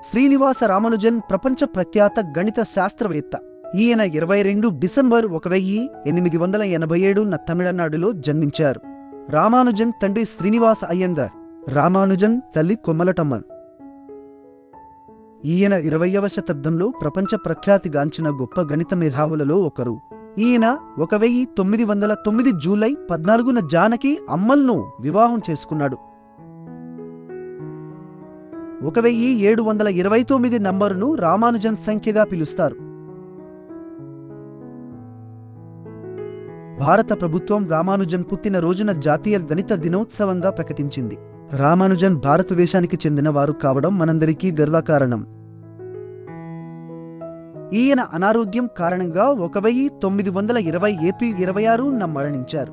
శ్రీనివాస రామానుజన్ ప్రపంచ ప్రఖ్యాత గణిత శాస్త్రవేత్త. ఈయన 22 డిసెంబర్ 1887న తమిళనాడులో జన్మించారు. రామానుజన్ తండ్రి శ్రీనివాస అయ్యంగార్, రామానుజన్ తల్లి కొమ్మలటమ్మన్. ఈయన 20వ శతాబ్దంలో ప్రపంచ ప్రఖ్యాతిగాంచిన గొప్ప గణిత మేధావులలో ఒకరు. ఈయన 1909 జూలై 14న జానకి అమ్మల్ను వివాహం చేసుకున్నాడు. 1729 నంబరును రామానుజన్ సంఖ్యగా పిలుస్తారు. భారత ప్రభుత్వం రామానుజన్ పుట్టిన రోజున జాతీయ గణిత దినోత్సవంగా ప్రకటించింది. రామానుజన్ భారతదేశానికి చెందిన వారు కావడం మనందరికీ గర్వకారణం. ఈయన అనారోగ్యం కారణంగా 1920 ఏప్రిల్ 26న మరణించారు.